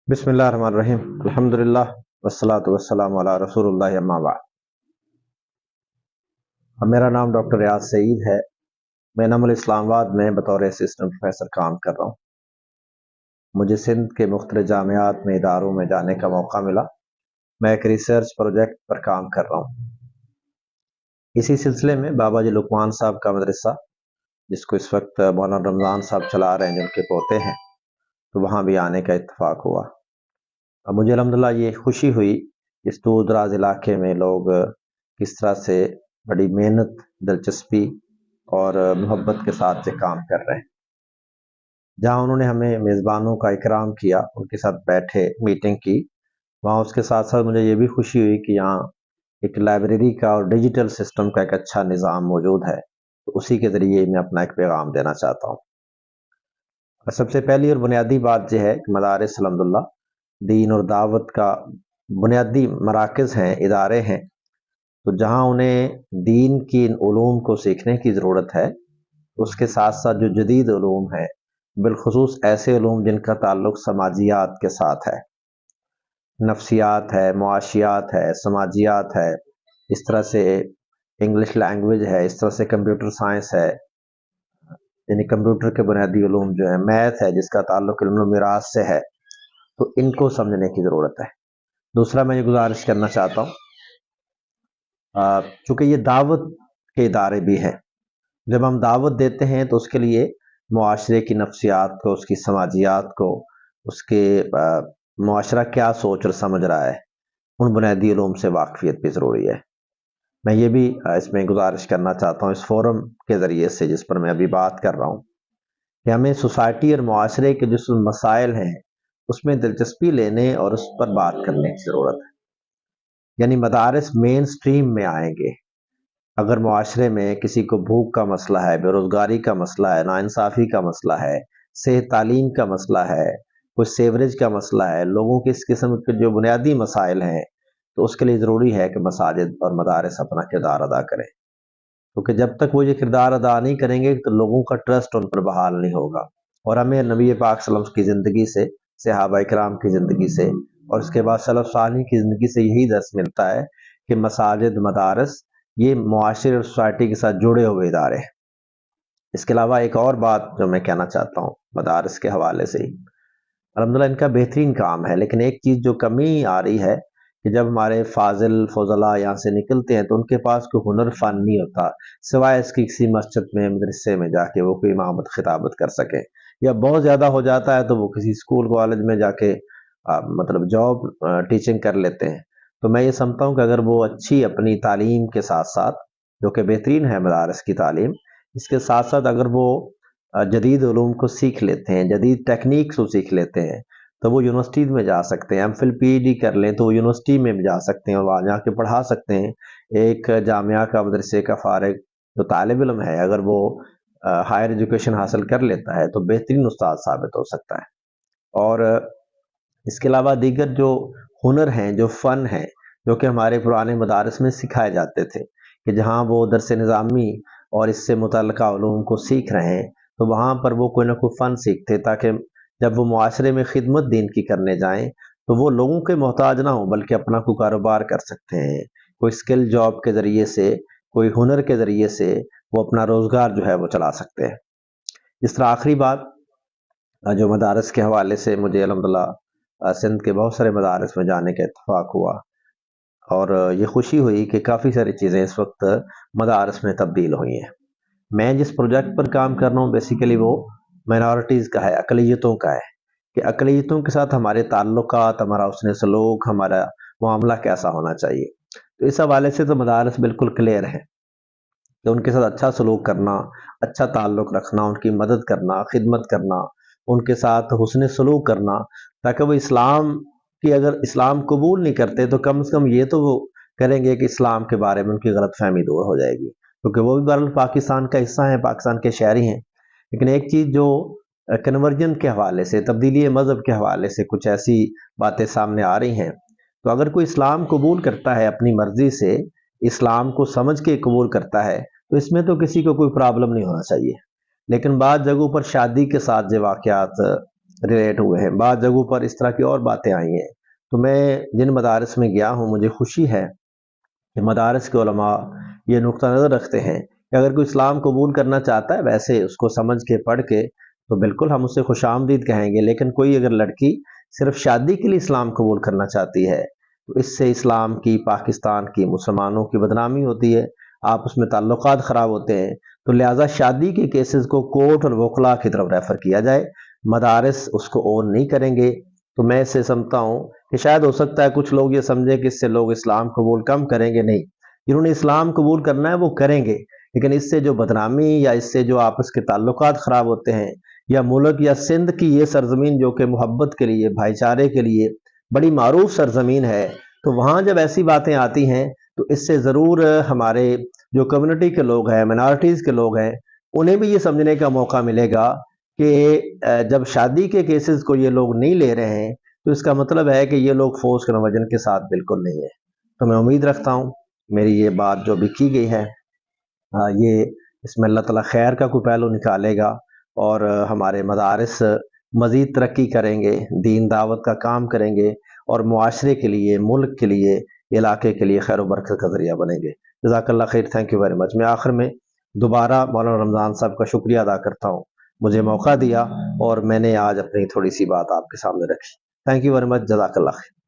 बिस्मिल्लाह रहमान रहीम अल्हम्दुलिल्लाह वस्सलातु वस्सलामु अला रसूलिल्लाह अम्मा बाद। मेरा नाम डॉक्टर रियाज सईद है। मैं नमल इस्लामाबाद में बतौर असिस्टेंट प्रोफेसर काम कर रहा हूँ। मुझे सिंध के मुख्तलिफ जामियात में इदारों में जाने का मौका मिला। मैं एक रिसर्च प्रोजेक्ट पर काम कर रहा हूँ। इसी सिलसिले में बाबा जी लुकमान साहब का मदरसा, जिसको इस वक्त मौलाना रमज़ान साहब चला रहे हैं, जिनके पोते हैं, तो वहाँ भी आने का इत्तेफाक हुआ। अब मुझे अल्हम्दुलिल्लाह ये खुशी हुई इस दूर दराज इलाके में लोग किस तरह से बड़ी मेहनत, दिलचस्पी और मोहब्बत के साथ से काम कर रहे हैं। जहाँ उन्होंने हमें मेज़बानों का इकराम किया, उनके साथ बैठे, मीटिंग की, वहाँ उसके साथ साथ मुझे ये भी खुशी हुई कि यहाँ एक लाइब्रेरी का और डिजिटल सिस्टम का एक अच्छा निज़ाम मौजूद है। तो उसी के ज़रिए मैं अपना एक पैगाम देना चाहता हूँ। सबसे पहली और बुनियादी बात यह है कि मदारिस अल्हम्दुलिल्लाह दीन और दावत का बुनियादी मराकज़ हैं, इदारे हैं। तो जहाँ उन्हें दीन की इन उलूम को सीखने की ज़रूरत है, उसके साथ साथ जो जदीद उलूम है, बिलखुसूस ऐसे उलूम जिनका ताल्लुक़ समाजियात के साथ है, नफ्सियात है, मुआशियात है, समाजियात है, इस तरह से इंग्लिश लैंग्वेज है, इस तरह से कंप्यूटर साइंस है, यानी कंप्यूटर के बुनियादी उलूम जो है, मैथ है जिसका ताल्लुक़ इल्म मिरास से है, तो इनको समझने की ज़रूरत है। दूसरा मैं ये गुजारिश करना चाहता हूँ, चूँकि ये दावत के इदारे भी हैं, जब हम दावत देते हैं तो उसके लिए मुआशरे की नफ्सियात को, उसकी समाजियात को, उसके मुआशरा क्या सोच और समझ रहा है, उन बुनियादी उलूम से वाकफियत भी ज़रूरी है। मैं ये भी इसमें गुजारिश करना चाहता हूँ इस फोरम के ज़रिए से, जिस पर मैं अभी बात कर रहा हूँ, कि हमें सोसाइटी और मुआशरे के जो मसाइल हैं उसमें दिलचस्पी लेने और उस पर बात करने की ज़रूरत है। यानी मदारिस मेन स्ट्रीम में आएंगे। अगर मुआशरे में किसी को भूख का मसला है, बेरोज़गारी का मसला है, नाइंसाफ़ी का मसला है, सेहत तालीम का मसला है, कोई सेवरेज का मसला है, लोगों के इस किस्म के जो बुनियादी मसाइल हैं, तो उसके लिए ज़रूरी है कि मसाजिद और मदारिस अपना किरदार अदा करें। क्योंकि जब तक वो ये किरदार अदा नहीं करेंगे तो लोगों का ट्रस्ट उन पर बहाल नहीं होगा। और हमें नबी पाक सल्लल्लाहु अलैहि वसल्लम की ज़िंदगी से, सहाबा इकराम की ज़िंदगी से और उसके बाद सलफ़ सालिह की ज़िंदगी से यही दर्स मिलता है कि मसाजिद, मदारिस ये मुआशरे और सोसाइटी के साथ जुड़े हुए इदारे हैं। इसके अलावा एक और बात जो मैं कहना चाहता हूँ मदारिस के हवाले से ही, अल्हम्दुलिल्लाह इनका बेहतरीन काम है, लेकिन एक चीज़ जो कमी आ रही है कि जब हमारे फाजिल फजला यहाँ से निकलते हैं तो उनके पास कोई हुनर फ़न नहीं होता, सिवाय इसकी किसी मस्जिद में, मदरसे में जाके वो कोई इमामत खिताबत कर सके, या बहुत ज़्यादा हो जाता है तो वो किसी स्कूल कॉलेज में जाके मतलब जॉब टीचिंग कर लेते हैं। तो मैं ये समझता हूँ कि अगर वो अच्छी अपनी तालीम के साथ साथ, जो कि बेहतरीन है मदारस की तालीम, इसके साथ साथ अगर वो जदीद उलूम को सीख लेते हैं, जदीद टेक्निक्स को सीख लेते हैं, तो वो यूनिवर्सिटी में जा सकते हैं। एमफिल पीएचडी कर लें तो वो यूनिवर्सिटी में भी जा सकते हैं और वहाँ जाके पढ़ा सकते हैं। एक जामिया का, मदरसे का फारिग जो तालिब इल्म है, अगर वो हायर एजुकेशन हासिल कर लेता है तो बेहतरीन उस्ताद साबित हो सकता है। और इसके अलावा दीगर जो हुनर हैं, जो फ़न हैं, जो कि हमारे पुराने मदारिस में सिखाए जाते थे, कि जहाँ वो दरस निज़ामी और इससे मुतल्लिक़ा उलूम को सीख रहे हैं, तो वहाँ पर वो कोई ना कोई फ़न सीखते, ताकि जब वो मुआशरे में खिदमत दीन की करने जाएँ तो वो लोगों के मोहताज ना हों, बल्कि अपना कोई कारोबार कर सकते हैं। कोई स्किल जॉब के ज़रिए से, कोई हुनर के ज़रिए से वो अपना रोज़गार जो है वो चला सकते हैं। इस तरह आखिरी बात जो मदारिस के हवाले से मुझे अल्हम्दुलिल्लाह सिंध के बहुत सारे मदारिस में जाने का इत्तेफाक हुआ और ये खुशी हुई कि काफ़ी सारी चीज़ें इस वक्त मदारिस में तब्दील हुई हैं। मैं जिस प्रोजेक्ट पर काम कर रहा हूँ बेसिकली वो माइनॉरिटीज़ का है, अक़लियतों का है, कि अक़लियतों के साथ हमारे ताल्लुकात, हमारा हुस्न सलूक, हमारा मामला कैसा होना चाहिए। तो इस हवाले से तो मदारिस बिल्कुल क्लियर है कि उनके साथ अच्छा सलूक करना, अच्छा ताल्लुक़ रखना, उनकी मदद करना, खिदमत करना, उनके साथ हुस्न सलूक करना, ताकि वो इस्लाम की, अगर इस्लाम कबूल नहीं करते तो कम से कम ये तो वो करेंगे कि इस्लाम के बारे में उनकी गलतफहमी दूर हो जाएगी, क्योंकि वो भी बहरहाल पाकिस्तान का हिस्सा है, पाकिस्तान के शहरी हैं। लेकिन एक चीज़ जो कन्वर्जन के हवाले से, तब्दीली मज़हब के हवाले से कुछ ऐसी बातें सामने आ रही हैं, तो अगर कोई इस्लाम कबूल करता है, अपनी मर्ज़ी से इस्लाम को समझ के कबूल करता है, तो इसमें तो किसी को कोई प्रॉब्लम नहीं होना चाहिए। लेकिन बाद जगहों पर शादी के साथ जो वाक़यात ریلیٹ ہوئے ہیں، بعض جگہوں پر اس طرح کی اور باتیں آئی ہیں۔ تو میں جن مدارس میں گیا ہوں مجھے خوشی ہے کہ مدارس کے علماء یہ نقطہ نظر رکھتے ہیں کہ اگر کوئی اسلام قبول کرنا چاہتا ہے ویسے اس کو سمجھ کے پڑھ کے تو بالکل ہم اسے خوش آمدید کہیں گے، لیکن کوئی اگر لڑکی صرف شادی کے لیے اسلام قبول کرنا چاہتی ہے تو اس سے اسلام کی، پاکستان کی، مسلمانوں کی بدنامی ہوتی ہے، آپس میں تعلقات خراب ہوتے ہیں۔ تو لہٰذا شادی کے کیسز کو کورٹ اور وکلا کی طرف ریفر کیا جائے، مدارس اس کو اون نہیں کریں گے۔ تو میں اسے سمجھتا ہوں کہ شاید ہو سکتا ہے کچھ لوگ یہ سمجھیں کہ اس سے لوگ اسلام قبول کم کریں گے، نہیں، جنہوں نے اسلام قبول کرنا ہے وہ کریں گے، لیکن اس سے جو بدنامی یا اس سے جو آپس کے تعلقات خراب ہوتے ہیں، یا ملک یا سندھ کی یہ سرزمین جو کہ محبت کے لیے، بھائی چارے کے لیے بڑی معروف سرزمین ہے، تو وہاں جب ایسی باتیں آتی ہیں تو اس سے ضرور ہمارے جو کمیونٹی کے لوگ ہیں، مائنارٹیز کے لوگ ہیں، انہیں بھی یہ سمجھنے کا موقع ملے گا کہ جب شادی کے کیسز کو یہ لوگ نہیں لے رہے ہیں تو اس کا مطلب ہے کہ یہ لوگ فورس کنورژن کے ساتھ بالکل نہیں ہے۔ تو میں امید رکھتا ہوں میری یہ بات جو بھی کی گئی ہے یہ اس میں اللہ تعالیٰ خیر کا کوئی پہلو نکالے گا اور ہمارے مدارس مزید ترقی کریں گے، دین دعوت کا کام کریں گے اور معاشرے کے لیے، ملک کے لیے، علاقے کے لیے خیر و برکت کا ذریعہ بنیں گے۔ جزاک اللہ خیر، تھینک یو ویری مچ۔ میں آخر میں دوبارہ مولانا رمضان صاحب کا شکریہ ادا کرتا ہوں، مجھے موقع دیا اور میں نے آج اپنی تھوڑی سی بات آپ کے سامنے رکھی۔ تھینک یو ویری مچ، جزاک اللہ خیر۔